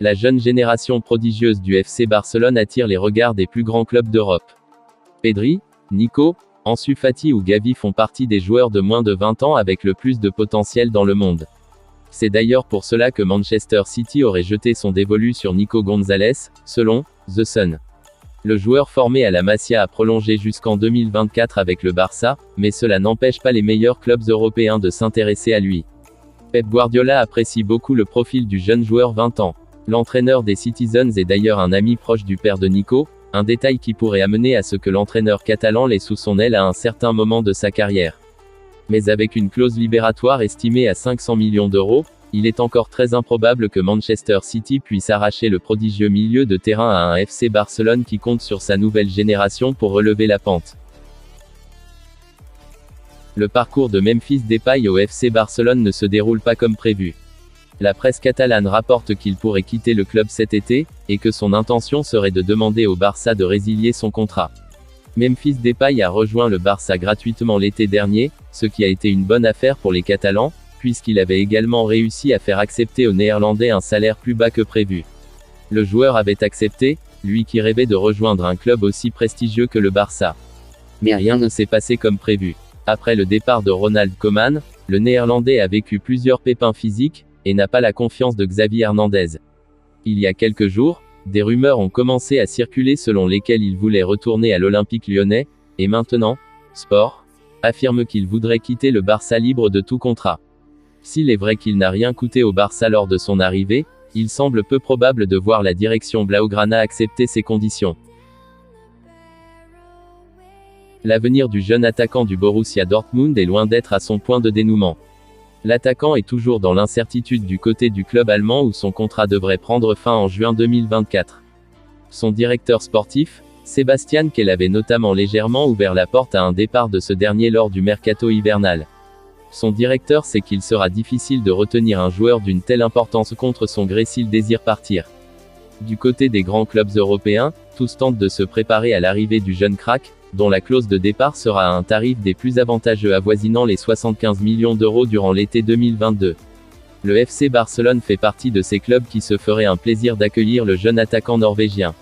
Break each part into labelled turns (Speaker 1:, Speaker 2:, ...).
Speaker 1: La jeune génération prodigieuse du FC Barcelone attire les regards des plus grands clubs d'Europe. Pedri, Nico, Ansu Fati ou Gavi font partie des joueurs de moins de 20 ans avec le plus de potentiel dans le monde. C'est d'ailleurs pour cela que Manchester City aurait jeté son dévolu sur Nico Gonzalez, selon The Sun. Le joueur formé à la Masia a prolongé jusqu'en 2024 avec le Barça, mais cela n'empêche pas les meilleurs clubs européens de s'intéresser à lui. Pep Guardiola apprécie beaucoup le profil du jeune joueur 20 ans. L'entraîneur des Citizens est d'ailleurs un ami proche du père de Nico, un détail qui pourrait amener à ce que l'entraîneur catalan l'ait sous son aile à un certain moment de sa carrière. Mais avec une clause libératoire estimée à 500 millions d'euros, il est encore très improbable que Manchester City puisse arracher le prodigieux milieu de terrain à un FC Barcelone qui compte sur sa nouvelle génération pour relever la pente. Le parcours de Memphis Depay au FC Barcelone ne se déroule pas comme prévu. La presse catalane rapporte qu'il pourrait quitter le club cet été, et que son intention serait de demander au Barça de résilier son contrat. Memphis Depay a rejoint le Barça gratuitement l'été dernier, ce qui a été une bonne affaire pour les Catalans, puisqu'il avait également réussi à faire accepter aux Néerlandais un salaire plus bas que prévu. Le joueur avait accepté, lui qui rêvait de rejoindre un club aussi prestigieux que le Barça. Mais rien ne s'est passé comme prévu. Après le départ de Ronald Koeman, le Néerlandais a vécu plusieurs pépins physiques, et n'a pas la confiance de Xavi Hernandez. Il y a quelques jours, des rumeurs ont commencé à circuler selon lesquelles il voulait retourner à l'Olympique lyonnais, et maintenant, Sport affirme qu'il voudrait quitter le Barça libre de tout contrat. S'il est vrai qu'il n'a rien coûté au Barça lors de son arrivée, il semble peu probable de voir la direction Blaugrana accepter ces conditions. L'avenir du jeune attaquant du Borussia Dortmund est loin d'être à son point de dénouement. L'attaquant est toujours dans l'incertitude du côté du club allemand où son contrat devrait prendre fin en juin 2024. Son directeur sportif, Sébastien Kehl avait notamment légèrement ouvert la porte à un départ de ce dernier lors du mercato hivernal. Son directeur sait qu'il sera difficile de retenir un joueur d'une telle importance contre son gré s'il désire partir. Du côté des grands clubs européens, tous tentent de se préparer à l'arrivée du jeune crack, dont la clause de départ sera à un tarif des plus avantageux avoisinant les 75 millions d'euros durant l'été 2022. Le FC Barcelone fait partie de ces clubs qui se feraient un plaisir d'accueillir le jeune attaquant norvégien.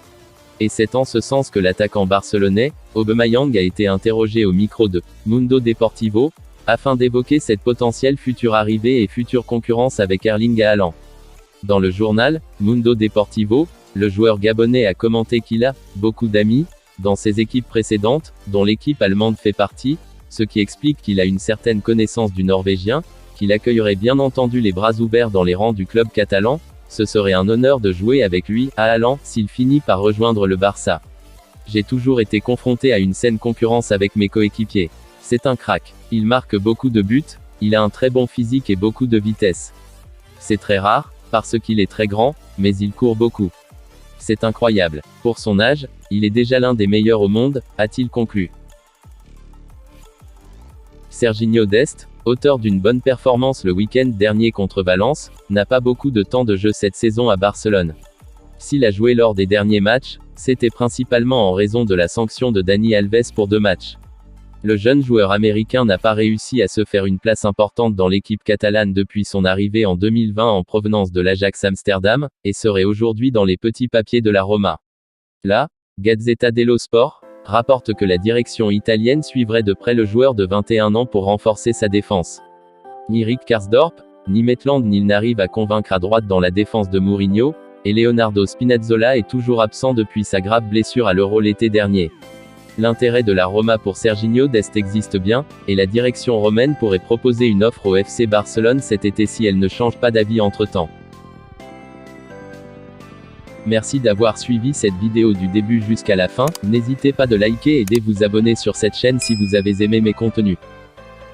Speaker 1: Et c'est en ce sens que l'attaquant barcelonais, Aubameyang a été interrogé au micro de Mundo Deportivo, afin d'évoquer cette potentielle future arrivée et future concurrence avec Erling Haaland. Dans le journal, Mundo Deportivo, le joueur gabonais a commenté qu'il a « beaucoup d'amis » dans ses équipes précédentes, dont l'équipe allemande fait partie, ce qui explique qu'il a une certaine connaissance du norvégien, qu'il accueillerait bien entendu les bras ouverts dans les rangs du club catalan. Ce serait un honneur de jouer avec lui, à Haaland, s'il finit par rejoindre le Barça. J'ai toujours été confronté à une saine concurrence avec mes coéquipiers. C'est un crack. Il marque beaucoup de buts, il a un très bon physique et beaucoup de vitesse. C'est très rare, parce qu'il est très grand, mais il court beaucoup. C'est incroyable. Pour son âge, il est déjà l'un des meilleurs au monde, a-t-il conclu. Serginho Dest, auteur d'une bonne performance le week-end dernier contre Valence, n'a pas beaucoup de temps de jeu cette saison à Barcelone. S'il a joué lors des derniers matchs, c'était principalement en raison de la sanction de Dani Alves pour 2 matchs. Le jeune joueur américain n'a pas réussi à se faire une place importante dans l'équipe catalane depuis son arrivée en 2020 en provenance de l'Ajax Amsterdam, et serait aujourd'hui dans les petits papiers de la Roma. La Gazzetta dello Sport rapporte que la direction italienne suivrait de près le joueur de 21 ans pour renforcer sa défense. Ni Rick Karsdorp, ni Maitland-Niles n'arrivent à convaincre à droite dans la défense de Mourinho, et Leonardo Spinazzola est toujours absent depuis sa grave blessure à l'Euro l'été dernier. L'intérêt de la Roma pour Serginho Dest existe bien, et la direction romaine pourrait proposer une offre au FC Barcelone cet été si elle ne change pas d'avis entre-temps. Merci d'avoir suivi cette vidéo du début jusqu'à la fin, n'hésitez pas de liker et de vous abonner sur cette chaîne si vous avez aimé mes contenus.